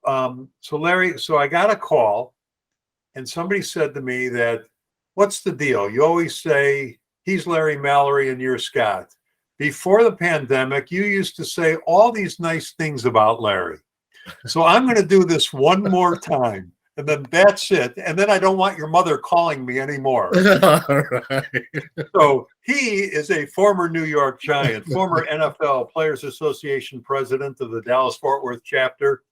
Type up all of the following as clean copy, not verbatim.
so Larry, so I got a call, and somebody said to me that, "What's the deal? You always say he's Larry Mallory and you're Scott. Before the pandemic, you used to say all these nice things about Larry. So I'm going to do this one more time, and then that's it. And then I don't want your mother calling me anymore." All right. So he is a former New York Giant, former NFL Players Association president of the Dallas-Fort Worth chapter,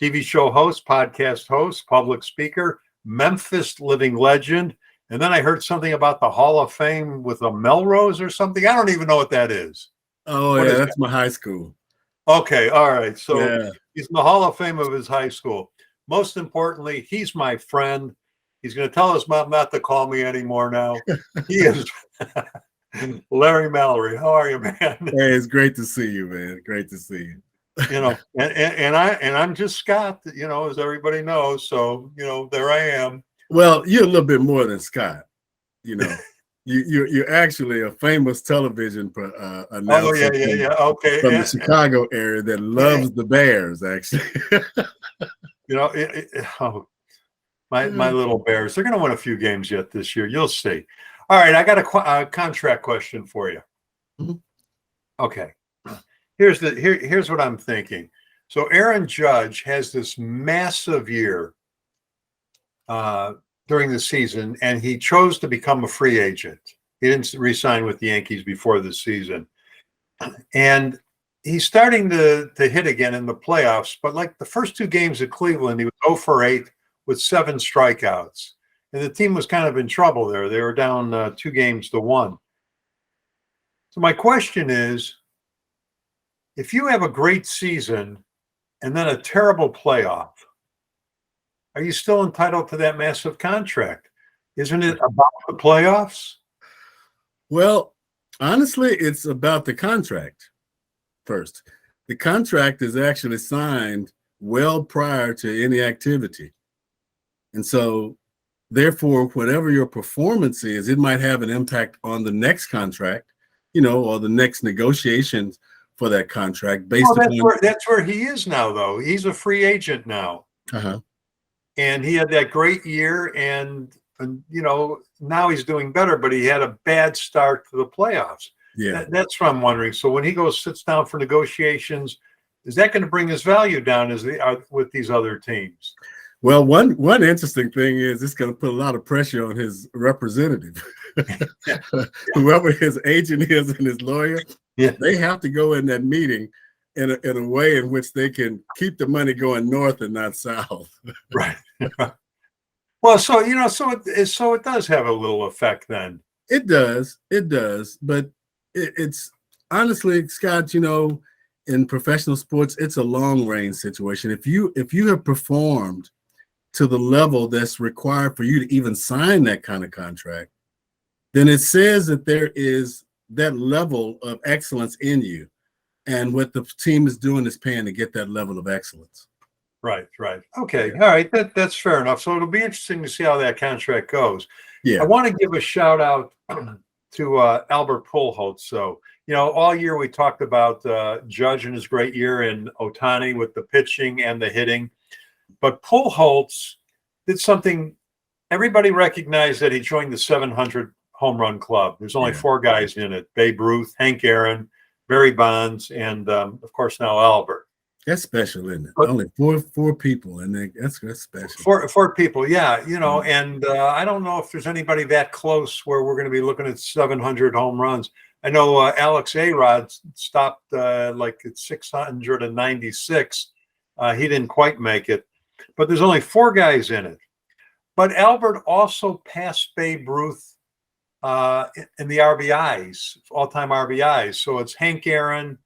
TV show host, podcast host, public speaker, Memphis living legend. And then I heard something about the Hall of Fame with a Melrose or something. I don't even know what that is. Oh, What yeah, is that's that? my high school. Okay, all right. So Yeah. he's in the Hall of Fame of his high school. Most importantly, he's my friend. He's going to tell his mom not to call me anymore now. He is Larry Mallory. How are you, man? Hey, it's great to see you, man. Great to see you. You know, and I'm just Scott, you know, as everybody knows. So, you know, there I am. Well, you're a little bit more than Scott. You know, you're actually a famous television announcer. Oh, yeah. Okay. From the Chicago area that loves the Bears, actually. You know, my little Bears, they're going to win a few games yet this year. You'll see. All right, I got a contract question for you. Mm-hmm. Okay. Here's what I'm thinking. So Aaron Judge has this massive year during the season, and he chose to become a free agent. He didn't re-sign with the Yankees before the season. And he's starting to hit again in the playoffs, but like the first two games at Cleveland, he was 0 for 8 with 7 strikeouts. And the team was kind of in trouble there. They were down 2-1. So my question is, if you have a great season and then a terrible playoff, are you still entitled to that massive contract? Isn't it about the playoffs? Well, honestly, it's about the contract first. The contract is actually signed well prior to any activity. And so, therefore, whatever your performance is, it might have an impact on the next contract, you know, or the next negotiations for that contract based upon that's where he is now, though. He's a free agent now. Uh-huh. And he had that great year, and you know, now he's doing better, but he had a bad start to the playoffs. Yeah. That's what I'm wondering. So when he sits down for negotiations, is that going to bring his value down with these other teams? Well, one interesting thing is it's going to put a lot of pressure on his representative. Whoever his agent is and his lawyer, they have to go in that meeting in a way in which they can keep the money going north and not south. Right. Well, so you know, so it does have a little effect then. It does, but it's honestly, Scott, you know, in professional sports, it's a long range situation. If you have performed to the level that's required for you to even sign that kind of contract, then it says that there is that level of excellence in you. And what the team is doing is paying to get that level of excellence. Right. Okay. All right. That's fair enough. So it'll be interesting to see how that contract goes. Yeah. I want to give a shout out to Albert Pujols. So, you know, all year we talked about Judge and his great year and Ohtani with the pitching and the hitting. But Pujols did something everybody recognized, that he joined the 700 home run club. There's only 4 guys in it: Babe Ruth, Hank Aaron, Barry Bonds, and of course now Albert. That's special, isn't it? But only four people, and that's special. Four people, yeah. You know, and I don't know if there's anybody that close where we're going to be looking at 700 home runs. I know Alex A-Rod stopped like at 696. He didn't quite make it, but there's only 4 guys in it. But Albert also passed Babe Ruth in the RBIs, all-time RBIs. So it's Hank Aaron,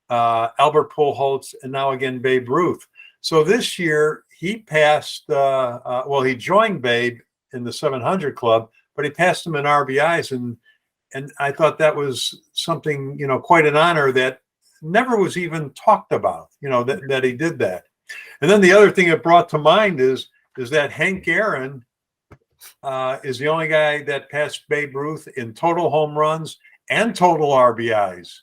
Albert Pujols, and now again Babe Ruth. So this year he passed. He joined Babe in the 700 club, but he passed him in RBIs, and I thought that was something, you know, quite an honor that never was even talked about. You know, that he did that. And then the other thing it brought to mind is that Hank Aaron is the only guy that passed Babe Ruth in total home runs and total RBIs.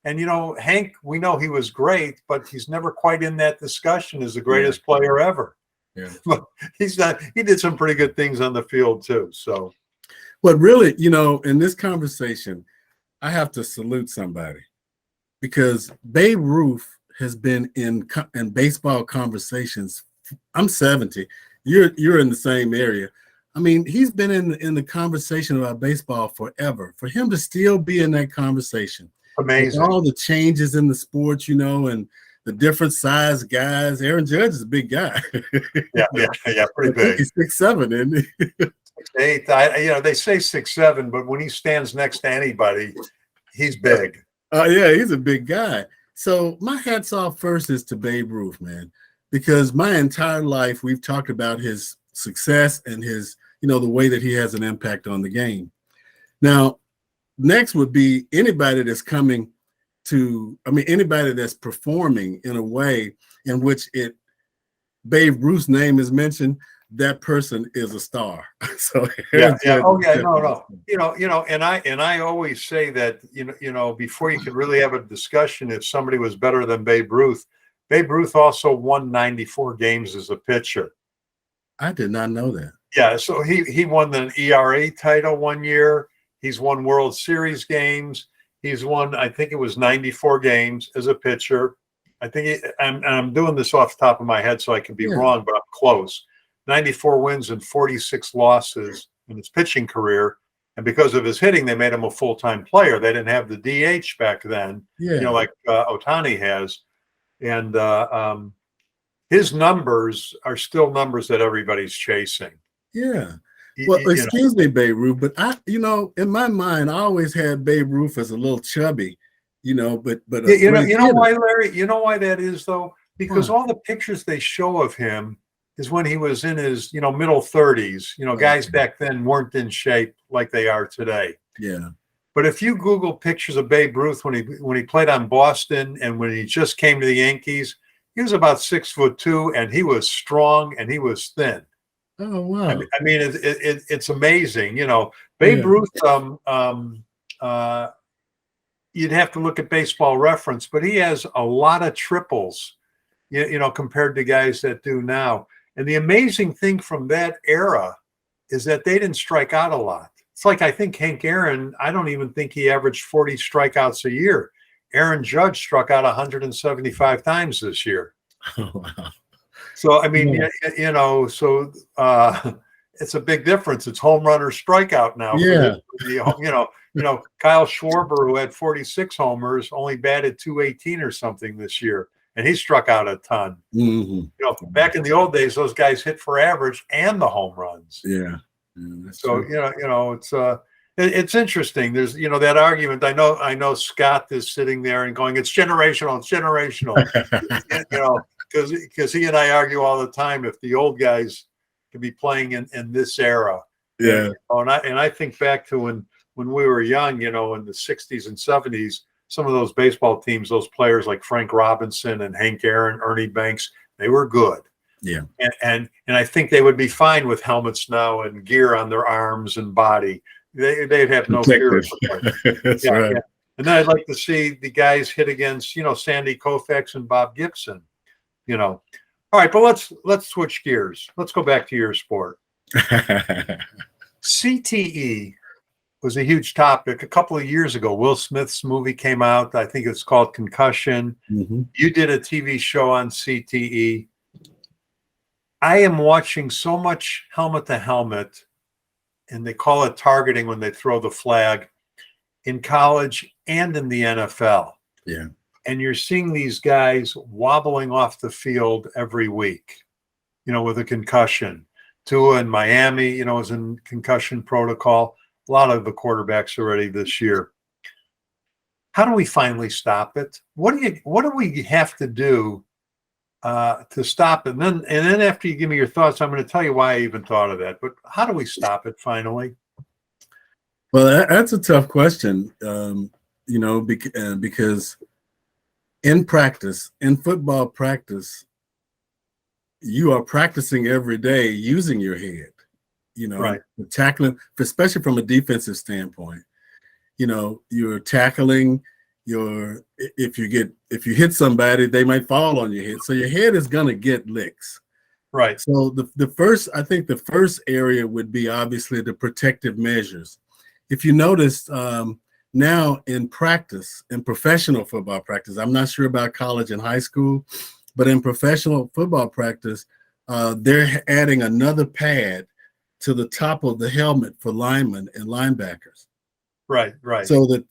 And, Hank, we know he was great, but he's never quite in that discussion as the greatest player ever. Yeah. But he's not. He did some pretty good things on the field too. So, but really, in this conversation, I have to salute somebody, because Babe Ruth has been in baseball conversations. I'm 70. You're in the same area. I mean, he's been in the conversation about baseball forever. For him to still be in that conversation, amazing. with all the changes in the sports, and the different size guys. Aaron Judge is a big guy. yeah, pretty big. He's 6'7", isn't he? 6'8". They say 6'7", but when he stands next to anybody, he's big. Yeah, he's a big guy. So my hats off first is to Babe Ruth, man, because my entire life we've talked about his success and his, the way that he has an impact on the game. Now, next would be anybody that's anybody that's performing in a way in which Babe Ruth's name is mentioned, that person is a star. So no. And I always say that before you could really have a discussion if somebody was better than Babe Ruth also won 94 games as a pitcher. I did not know that. Yeah, so he won the ERA title one year. He's won World Series games. He's won, I think it was 94 games as a pitcher. I think I'm doing this off the top of my head, so I could be wrong, but I'm close. 94 wins and 46 losses in his pitching career. And because of his hitting, they made him a full-time player. They didn't have the DH back then, like Ohtani has. And his numbers are still numbers that everybody's chasing. Yeah. Well, excuse me, Babe Ruth, but in my mind, I always had Babe Ruth as a little chubby, but you know why, Larry? You know why that is, though? Because all the pictures they show of him is when he was in his, middle 30s. Guys back then weren't in shape like they are today. Yeah. But if you Google pictures of Babe Ruth when he played on Boston and when he just came to the Yankees, he was about 6'2", and he was strong and he was thin. Oh wow! I mean, it's amazing. Babe Ruth. You'd have to look at Baseball Reference, but he has a lot of triples. Compared to guys that do now. And the amazing thing from that era is that they didn't strike out a lot. It's like, I think Hank Aaron, I don't even think he averaged 40 strikeouts a year. Aaron Judge struck out 175 times this year. Oh, wow. So, I mean, it's a big difference. It's home run or strikeout now. Yeah. Kyle Schwarber, who had 46 homers, only batted .218 or something this year. And he struck out a ton. Mm-hmm. Back in the old days, those guys hit for average and the home runs. Yeah. So it's interesting. There's that argument. I know Scott is sitting there and going, "It's generational. It's generational." Because he and I argue all the time. If the old guys could be playing in this era, yeah. And I think back to when we were young, in the 60s and 70s. Some of those baseball teams, those players like Frank Robinson and Hank Aaron, Ernie Banks, they were good. Yeah. And I think they would be fine with helmets now and gear on their arms and body. They'd have no fear. That's right. Yeah. And then I'd like to see the guys hit against, Sandy Koufax and Bob Gibson. All right, but let's switch gears. Let's go back to your sport. CTE was a huge topic a couple of years ago. Will Smith's movie came out. I think it's called Concussion. Mm-hmm. You did a TV show on CTE. I am watching so much helmet to helmet, and they call it targeting when they throw the flag, in college and in the NFL. Yeah. And you're seeing these guys wobbling off the field every week, with a concussion. Tua in Miami, is in concussion protocol. A lot of the quarterbacks already this year. How do we finally stop it? What do we have to do to stop it? And then after you give me your thoughts, I'm going to tell you why I even thought of that. But how do we stop it finally? Well, that's a tough question. Because in practice, in football practice, you are practicing every day using your head. Right. Tackling, especially from a defensive standpoint, you're tackling, if you hit somebody, they might fall on your head. So your head is gonna get licks. Right. So the first area would be obviously the protective measures. If you notice, now in practice, in professional football practice, I'm not sure about college and high school, but in professional football practice, they're adding another pad to the top of the helmet for linemen and linebackers. Right. Right. So that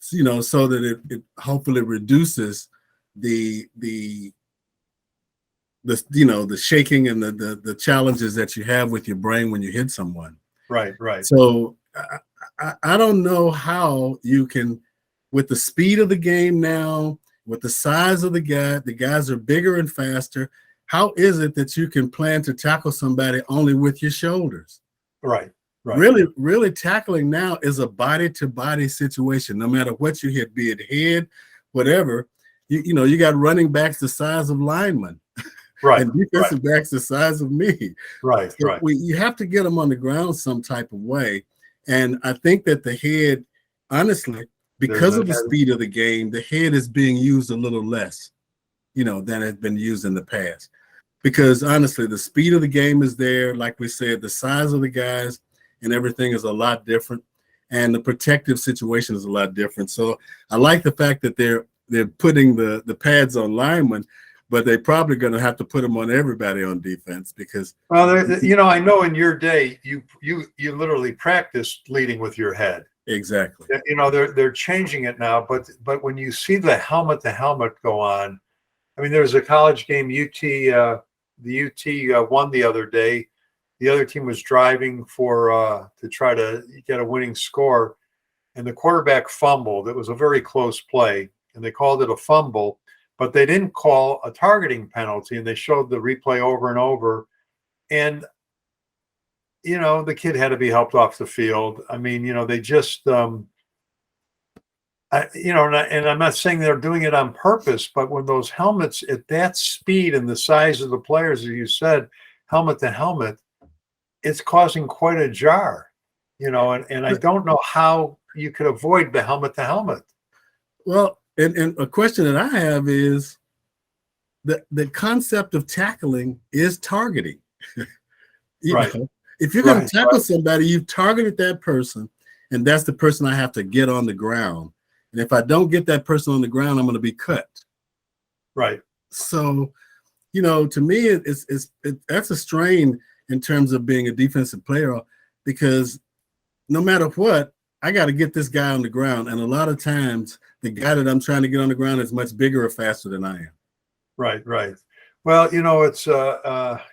it hopefully reduces the the shaking and the challenges that you have with your brain when you hit someone. Right. Right. So I don't know how you can, with the speed of the game now, with the size of the guys are bigger and faster. How is it that you can plan to tackle somebody only with your shoulders? Right. Right. Really tackling now is a body to body situation. No matter what you hit, be it head, whatever, you got running backs the size of linemen. Right. And defensive backs the size of me. Right. So Right. you have to get them on the ground some type of way. And I think that the head, honestly, because of the speed of the game, the head is being used a little less, than has been used in the past. Because honestly, the speed of the game is there. Like we said, the size of the guys and everything is a lot different. And the protective situation is a lot different. So I like the fact that they're putting the pads on linemen, but they're probably going to have to put them on everybody on defense because. Well, I know in your day you literally practiced leading with your head. Exactly. They're changing it now, but when you see the helmet to helmet go on, I mean, there was a college game. The UT won the other day. The other team was driving to try to get a winning score, and the quarterback fumbled. It was a very close play, and they called it a fumble. But they didn't call a targeting penalty, and they showed the replay over and over. And, the kid had to be helped off the field. I mean, they just, and I'm not saying they're doing it on purpose, but when those helmets at that speed and the size of the players, as you said, helmet to helmet, it's causing quite a jar, and I don't know how you could avoid the helmet to helmet. Well, and a question that I have is the concept of tackling is targeting. Right. If you're going to tackle somebody, you've targeted that person, and that's the person I have to get on the ground. And if I don't get that person on the ground, I'm going to be cut. Right. So, to me, that's a strain in terms of being a defensive player, because no matter what, I got to get this guy on the ground. And a lot of times the guy that I'm trying to get on the ground is much bigger or faster than I am. Right. Right. Well, it's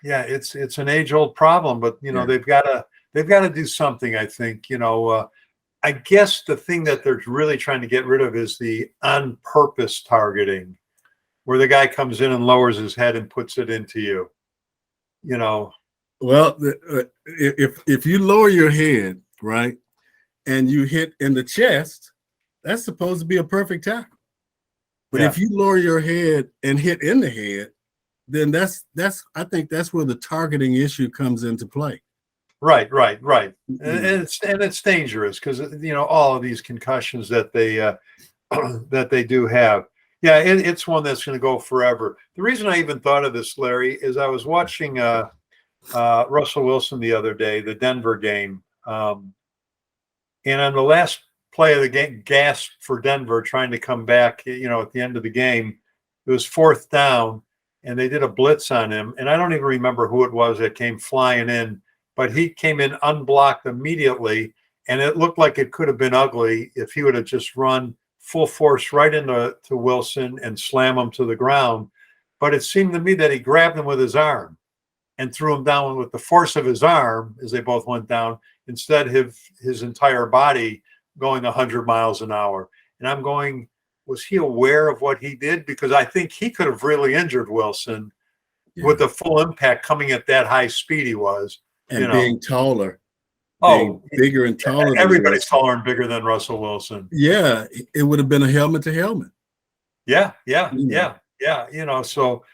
it's an age-old problem, but they've got to do something. I think I guess the thing that they're really trying to get rid of is the on-purpose targeting, where the guy comes in and lowers his head and puts it into you. Well, if you lower your head, right, and you hit in the chest, that's supposed to be a perfect tackle. But if you lower your head and hit in the head, then I think that's where the targeting issue comes into play. Right. Mm-hmm. And it's dangerous because all of these concussions that they do have. Yeah, it's one that's going to go forever. The reason I even thought of this, Larry, is I was watching Russell Wilson the other day, the Denver game, and on the last play of the game, gasped for Denver trying to come back. At the end of the game, it was 4th down. And they did a blitz on him. And I don't even remember who it was that came flying in, but he came in unblocked immediately. And it looked like it could have been ugly if he would have just run full force right into Wilson and slam him to the ground. But it seemed to me that he grabbed him with his arm and threw him down with the force of his arm as they both went down, instead of his entire body going 100 miles an hour. And I'm going, was he aware of what he did? Because I think he could have really injured Wilson with the full impact coming at that high speed he was. And being taller. Being bigger and taller. Everybody's taller and bigger than Russell Wilson. Yeah, it would have been a helmet to helmet. Yeah. So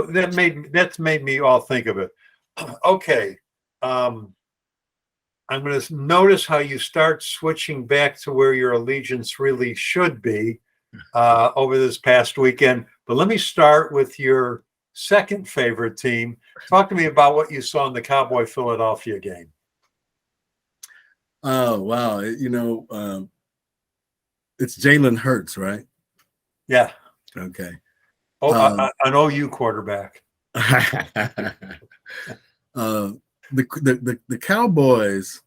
that's made me all think of it. Okay. I'm going to notice how you start switching back to where your allegiance really should be. over this past weekend. But let me start with your second favorite team. Talk to me about what you saw in the Cowboy Philadelphia game. Oh, wow. It's Jalen Hurts, right? Yeah. Okay. Oh, an OU quarterback. The Cowboys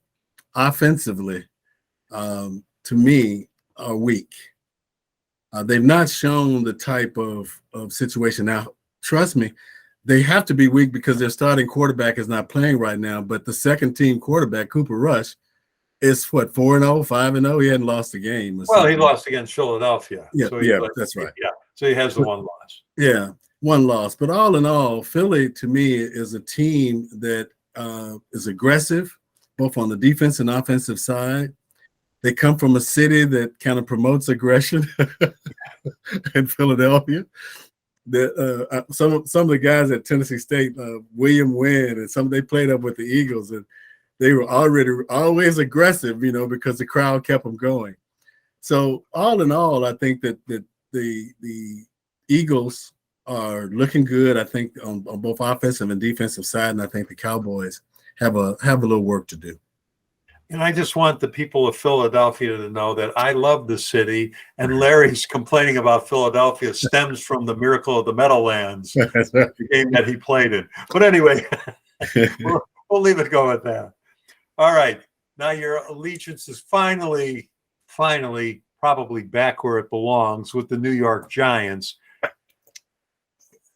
offensively, to me, are weak. They've not shown the type of situation. Now, trust me, they have to be weak because their starting quarterback is not playing right now. But the second team quarterback, Cooper Rush, is what, 4-0, 5-0? He hadn't lost a game. Well, he lost against Philadelphia. Yeah, so that's right. Yeah, so he has the one loss. Yeah, one loss. But all in all, Philly, to me, is a team that is aggressive, both on the defense and offensive side. They come from a city that kind of promotes aggression in Philadelphia. Some of the guys at Tennessee State, William Wynn, and they played up with the Eagles, and they were always aggressive, because the crowd kept them going. So all in all, I think that the Eagles are looking good. I think on both offensive and defensive side, and I think the Cowboys have a little work to do. And I just want the people of Philadelphia to know that I love the city, and Larry's complaining about Philadelphia stems from the Miracle of the Meadowlands, the game that he played in. But anyway, we'll leave it go at that. All right. Now your allegiance is finally probably back where it belongs with the New York Giants.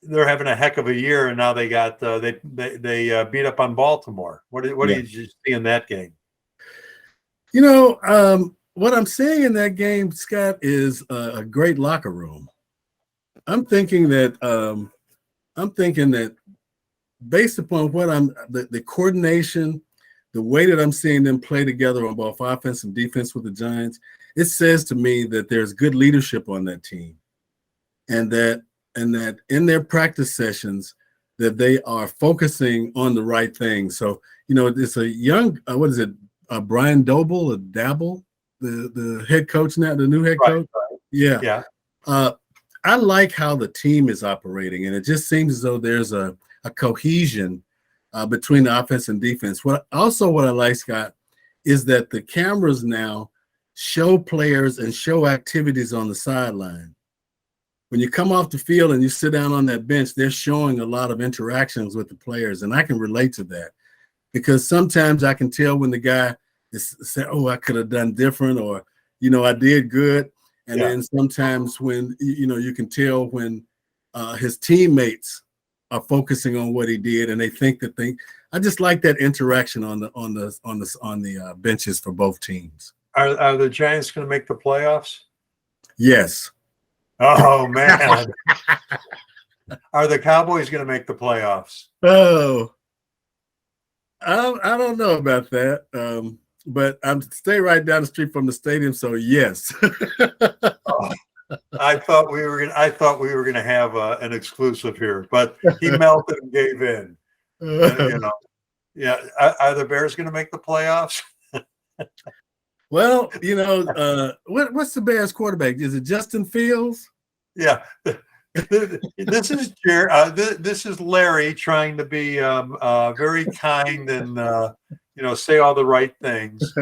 They're having a heck of a year, and now they got they beat up on Baltimore. What did you see in that game? What I'm seeing in that game, Scott, is a great locker room. I'm thinking that based upon what the coordination, the way that I'm seeing them play together on both offense and defense with the Giants, it says to me that there's good leadership on that team, and that in their practice sessions that they are focusing on the right things. So, it's a young, Brian Dabble, the head coach now, the new head coach. Right. Yeah. I like how the team is operating, and it just seems as though there's a cohesion between the offense and defense. What I like, Scott, is that the cameras now show players and show activities on the sideline. When you come off the field and you sit down on that bench, they're showing a lot of interactions with the players, and I can relate to that because sometimes I can tell when the guy is saying, "Oh, I could have done different," or I did good, and then sometimes when you can tell when his teammates are focusing on what he did, and they think that I just like that interaction on the benches for both teams. Are the Giants going to make the playoffs? Yes. Oh man. Are the Cowboys going to make the playoffs? Oh, I don't know about that. But I'm stay right down the street from the stadium, so yes. I thought we were gonna have an exclusive here, but he melted and gave in. Yeah. Are the Bears going to make the playoffs? Well, what's the Bears quarterback? Is it Justin Fields? Yeah. This is Larry trying to be very kind and say all the right things.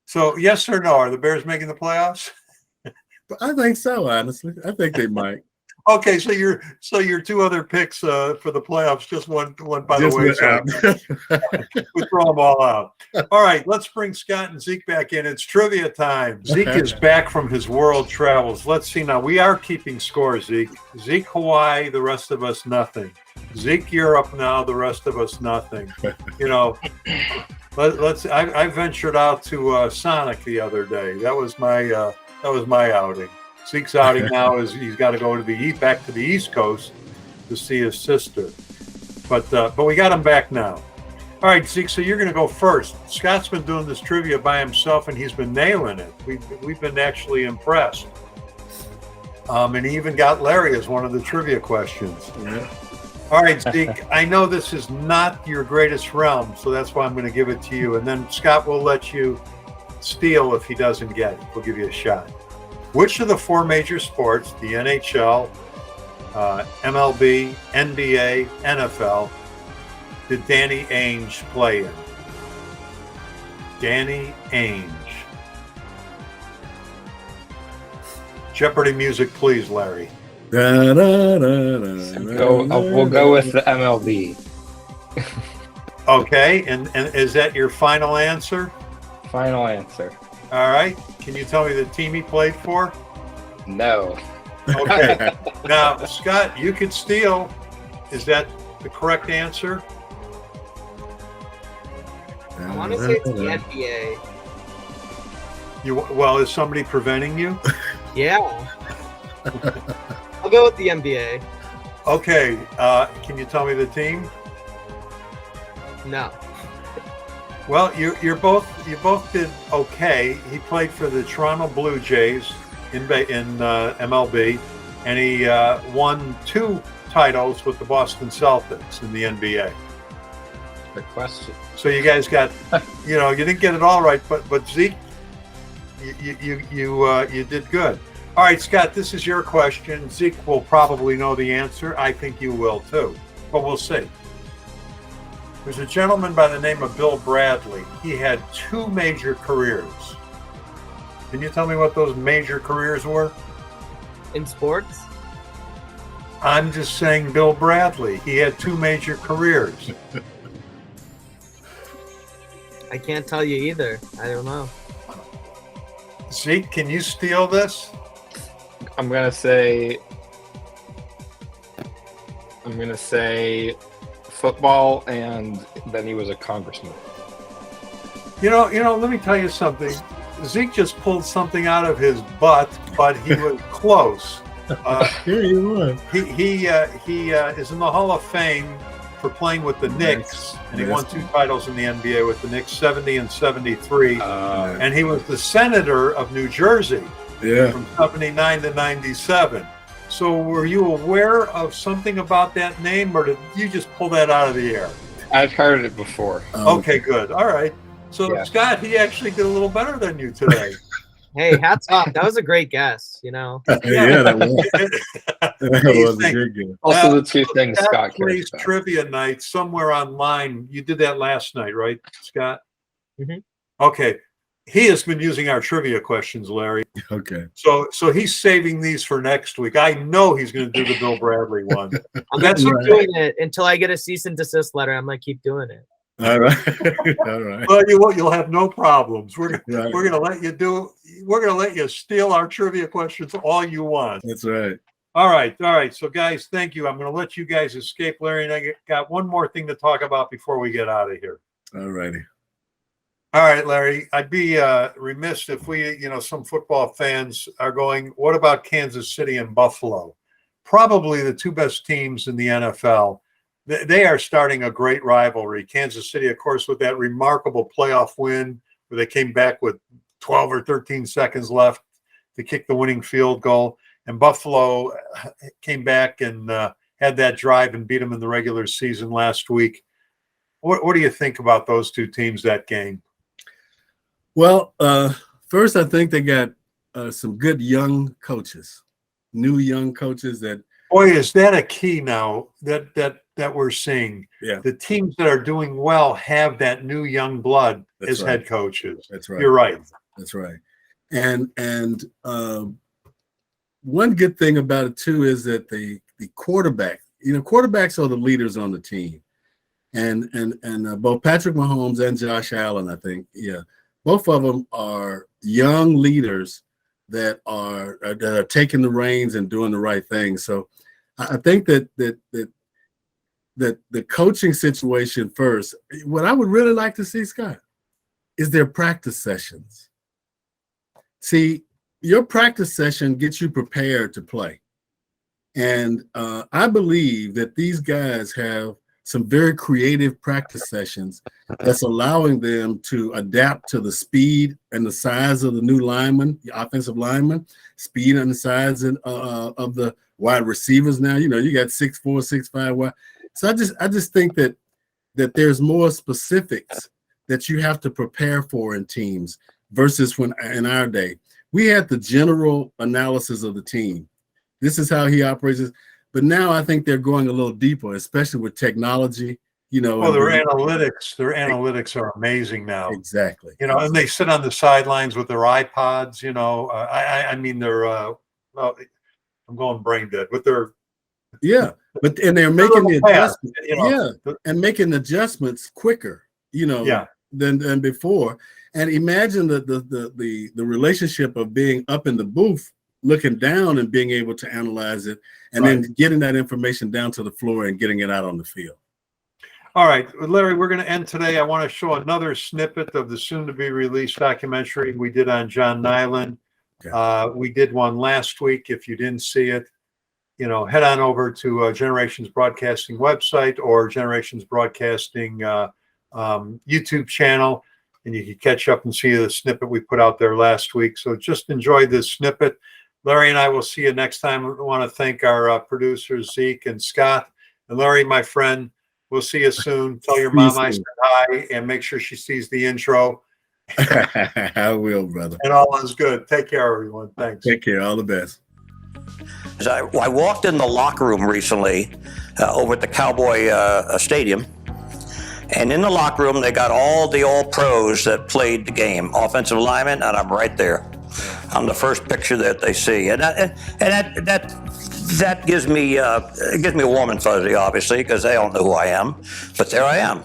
So yes or no, are the Bears making the playoffs? I think so, honestly. I think they might. Okay, so your two other picks for the playoffs just went by the wayside. We throw them all out. All right, let's bring Scott and Zeke back in. It's trivia time. Zeke is back from his world travels. Let's see now. We are keeping score, Zeke. Zeke Hawaii, the rest of us nothing. Zeke Europe now, the rest of us nothing. I ventured out to Sonic the other day. That was my outing. Zeke's outing now is he's got to go back to the East Coast to see his sister. But we got him back now. All right, Zeke, so you're going to go first. Scott's been doing this trivia by himself, and he's been nailing it. We've been actually impressed. And he even got Larry as one of the trivia questions. Yeah. All right, Zeke, I know this is not your greatest realm, so that's why I'm going to give it to you. And then Scott will let you steal if he doesn't get it. We'll give you a shot. Which of the four major sports, the NHL, MLB, NBA, NFL, did Danny Ainge play in? Danny Ainge. Jeopardy music, please, Larry. Da, da, da, da, We'll go with the MLB. Okay, and is that your final answer? Final answer. All right. Can you tell me the team he played for? No. Okay. Now, Scott, you could steal. Is that the correct answer? I want to say it's the NBA. Well, is somebody preventing you? Yeah. I'll go with the NBA. Okay. Can you tell me the team? No. Well, you both did okay. He played for the Toronto Blue Jays in MLB, and he won 2 titles with the Boston Celtics in the NBA. Good question. So you guys got, you didn't get it all right, but Zeke, you did good. All right, Scott, this is your question. Zeke will probably know the answer. I think you will too, but we'll see. There's a gentleman by the name of Bill Bradley. He had 2 major careers. Can you tell me what those major careers were? In sports? I'm just saying Bill Bradley. He had 2 major careers. I can't tell you either. I don't know. Zeke, can you steal this? I'm gonna say football, and then he was a congressman. Let me tell you something. Zeke just pulled something out of his butt, but he was close. Here you are. He is in the Hall of Fame for playing with the Knicks, and he won 2 titles in the NBA with the Knicks, 70 and 73. And he was the senator of New Jersey from 79 to 97. So were you aware of something about that name, or did you just pull that out of the air? I've heard it before. Okay, good. All right. So, Yeah. Scott, he actually did a little better than you today. Hey, hats off. That was a great guess, Yeah, that was a good game. Also, the 2 things Scott Scott cares plays about. trivia night somewhere online. You did that last night, right, Scott? Mhm. Okay. He has been using our trivia questions, Larry. Okay. So he's saving these for next week. I know he's going to do the Bill Bradley one. I'm going to That's keep right. doing it until I get a cease and desist letter. I'm going to keep doing it. All right. All right. Well, you'll have no problems. We're Right. going to let you do. We're going to let you steal our trivia questions all you want. That's right. All right. So, guys, thank you. I'm going to let you guys escape, Larry, and I got one more thing to talk about before we get out of here. All righty. All right, Larry. I'd be remiss if we, some football fans are going, what about Kansas City and Buffalo? Probably the 2 best teams in the NFL. They are starting a great rivalry. Kansas City, of course, with that remarkable playoff win where they came back with 12 or 13 seconds left to kick the winning field goal. And Buffalo came back and had that drive and beat them in the regular season last week. What do you think about those 2 teams, that game? Well, first, I think they got some good young coaches, new young coaches that. Boy, is that a key now that we're seeing. Yeah. The teams that are doing well have that new young blood as head coaches. That's right. You're right. That's right. And one good thing about it too is that the quarterback, quarterbacks are the leaders on the team, and both Patrick Mahomes and Josh Allen, I think, both of them are young leaders that are taking the reins and doing the right thing. So I think that the coaching situation first, what I would really like to see, Scott, is their practice sessions. See, your practice session gets you prepared to play. And I believe that these guys have some very creative practice sessions that's allowing them to adapt to the speed and the size of the new lineman, the offensive lineman, speed and the size of the wide receivers now. You got 6'4", 6'5" wide. So I just think that there's more specifics that you have to prepare for in teams versus when in our day we had the general analysis of the team. This is how he operates. But now I think they're going a little deeper, especially with technology. You know, Well, their analytics are amazing now. Exactly. You know, and they sit on the sidelines with their iPods. You know, I mean, they're. Well, I'm going brain dead, but they're. Yeah, and they're making the adjustments. You know, Yeah, and making adjustments quicker. You know, yeah. than before. And imagine the relationship of being up in the booth, looking down and being able to analyze it, and Right. then getting that information down to the floor and getting it out on the field. All right, Larry, we're going to end today. I want to show another snippet of the soon-to-be-released documentary we did on John Nyland. Okay. We did one last week. If you didn't see it, you know, head on over to Generations Broadcasting website or Generations Broadcasting YouTube channel, and you can catch up and see the snippet we put out there last week. So just enjoy this snippet. Larry and I will see you next time. I want to thank our producers, Zeke and Scott. And Larry, my friend, we'll see you soon. Tell your mom I said hi and make sure she sees the intro. I will, brother. And all is good. Take care, everyone. Thanks. Take care. All the best. I walked in the locker room recently over at the Cowboy Stadium. And in the locker room, they got all the all-pros that played the game, offensive linemen, and I'm right there. I'm the first picture that they see. And that gives me a warm and fuzzy, obviously, because they don't know who I am. But there I am.